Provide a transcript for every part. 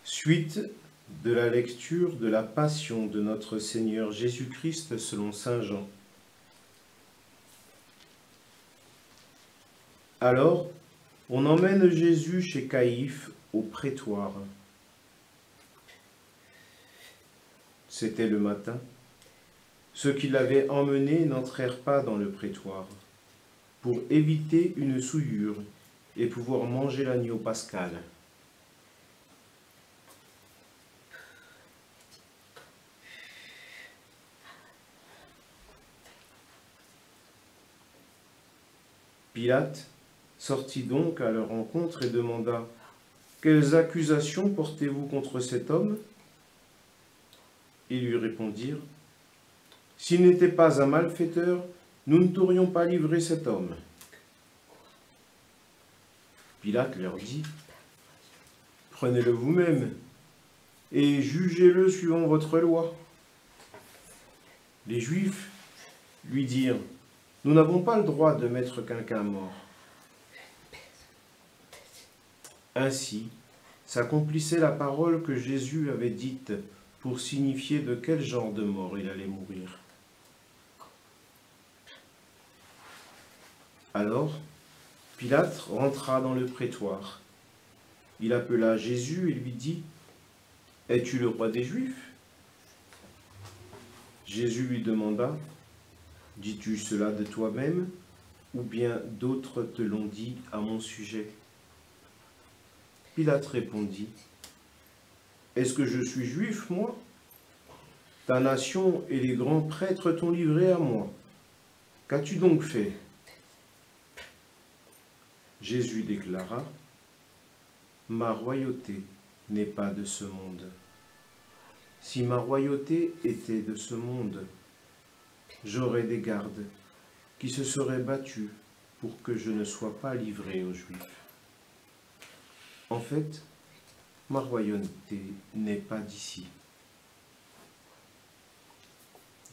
Suite de la lecture de la Passion de notre Seigneur Jésus-Christ selon saint Jean. Alors, on emmène Jésus chez Caïphe au prétoire. C'était le matin. Ceux qui l'avaient emmené n'entrèrent pas dans le prétoire pour éviter une souillure et pouvoir manger l'agneau pascal. Pilate sortit donc à leur rencontre et demanda : « Quelles accusations portez-vous contre cet homme ?» Ils lui répondirent : « S'il n'était pas un malfaiteur, nous ne t'aurions pas livré cet homme. » Pilate leur dit : « Prenez-le vous-même et jugez-le suivant votre loi. » Les Juifs lui dirent : « Nous n'avons pas le droit de mettre quelqu'un mort. » Ainsi s'accomplissait la parole que Jésus avait dite pour signifier de quel genre de mort il allait mourir. Alors, Pilate rentra dans le prétoire. Il appela Jésus et lui dit : « Es-tu le roi des Juifs ?» Jésus lui demanda : « Dis-tu cela de toi-même, ou bien d'autres te l'ont dit à mon sujet ?» Pilate répondit : « Est-ce que je suis juif, moi ? Ta nation et les grands prêtres t'ont livré à moi. Qu'as-tu donc fait ?» Jésus déclara : « Ma royauté n'est pas de ce monde. Si ma royauté était de ce monde, j'aurais des gardes qui se seraient battus pour que je ne sois pas livré aux Juifs. En fait, ma royauté n'est pas d'ici. »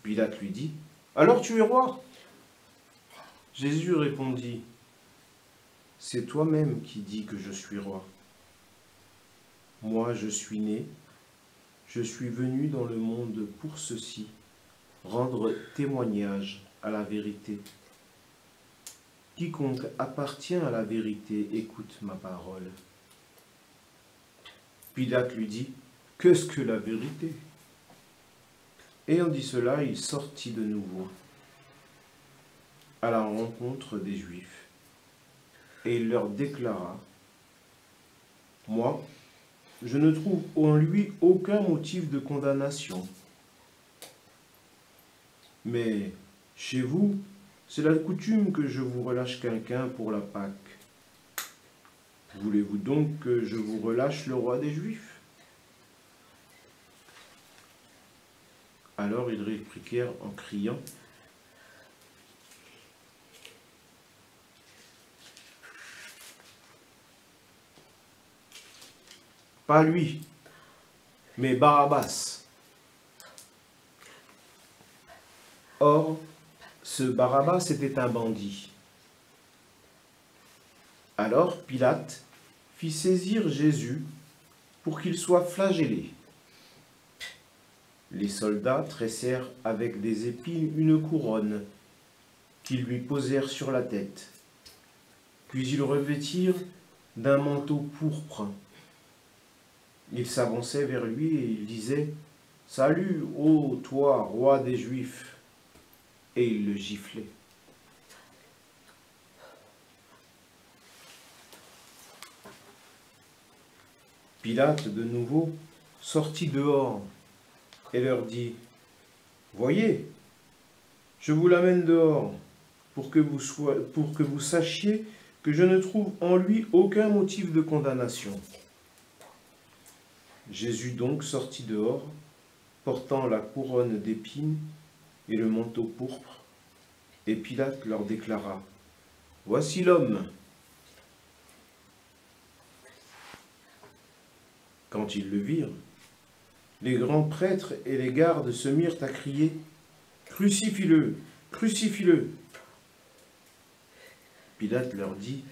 Pilate lui dit : « Alors tu es roi ?» Jésus répondit : « C'est toi-même qui dis que je suis roi. Moi, je suis né, je suis venu dans le monde pour ceci, rendre témoignage à la vérité. Quiconque appartient à la vérité écoute ma parole. » Pilate lui dit : « Qu'est-ce que la vérité ?» Ayant dit cela, il sortit de nouveau à la rencontre des Juifs, et il leur déclara : « Moi, je ne trouve en lui aucun motif de condamnation. Mais chez vous, c'est la coutume que je vous relâche quelqu'un pour la Pâque. Voulez-vous donc que je vous relâche le roi des Juifs ?» Alors ils répliquèrent en criant : « Pas lui, mais Barabbas. » Or, ce Barabbas était un bandit. Alors Pilate fit saisir Jésus pour qu'il soit flagellé. Les soldats tressèrent avec des épines une couronne qu'ils lui posèrent sur la tête. Puis ils le revêtirent d'un manteau pourpre. Ils s'avançaient vers lui et ils disaient : « Salut, ô toi, roi des Juifs !» Et ils le giflaient. Pilate, de nouveau, sortit dehors et leur dit : « Voyez, je vous l'amène dehors pour que vous sachiez que je ne trouve en lui aucun motif de condamnation. » Jésus donc sortit dehors, portant la couronne d'épines et le manteau pourpre, et Pilate leur déclara : « Voici l'homme. » Quand ils le virent, les grands prêtres et les gardes se mirent à crier : « Crucifie-le, crucifie-le !» Pilate leur dit :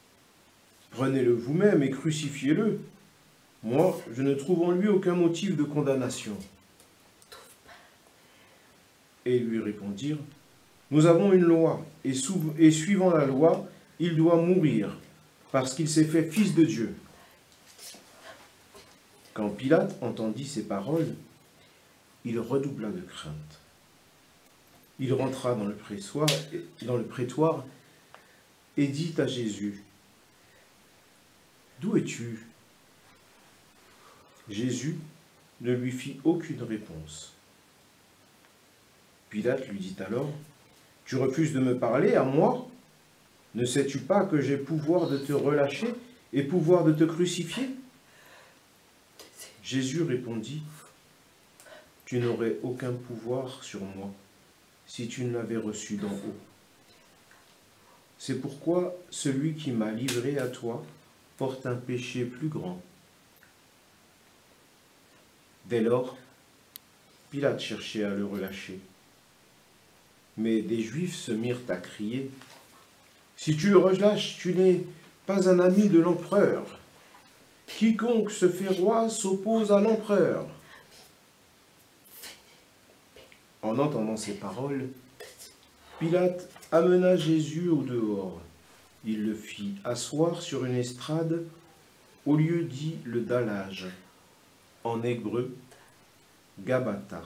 « Prenez-le vous-même et crucifiez-le. Moi, je ne trouve en lui aucun motif de condamnation. » Et ils lui répondirent, « Nous avons une loi, et suivant la loi, il doit mourir, parce qu'il s'est fait fils de Dieu. » Quand Pilate entendit ces paroles, il redoubla de crainte. Il rentra dans le prétoire et dit à Jésus, « D'où es-tu » Jésus ne lui fit aucune réponse. Pilate lui dit alors, « Tu refuses de me parler à moi? Ne sais-tu pas que j'ai pouvoir de te relâcher et pouvoir de te crucifier ?» Jésus répondit, « Tu n'aurais aucun pouvoir sur moi si tu ne l'avais reçu d'en haut. C'est pourquoi celui qui m'a livré à toi porte un péché plus grand. » Dès lors, Pilate cherchait à le relâcher. Mais des Juifs se mirent à crier, « Si tu le relâches, tu n'es pas un ami de l'empereur. Quiconque se fait roi s'oppose à l'empereur. » En entendant ces paroles, Pilate amena Jésus au dehors. Il le fit asseoir sur une estrade au lieu dit le dallage, en hébreu, Gabata.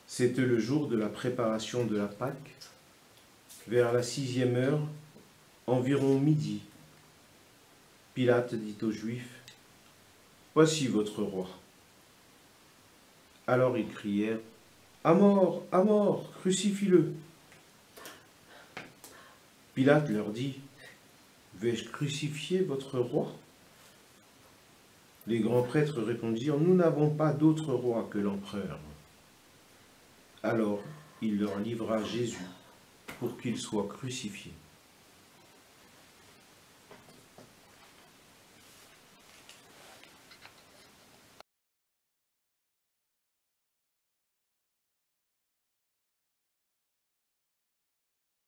C'était le jour de la préparation de la Pâque, vers la 6e heure, environ midi. Pilate dit aux Juifs, « Voici votre roi. » Alors ils crièrent, « À mort, crucifie-le » Pilate leur dit, « Vais-je crucifier votre roi ?» Les grands prêtres répondirent, « Nous n'avons pas d'autre roi que l'empereur. » Alors il leur livra Jésus pour qu'il soit crucifié.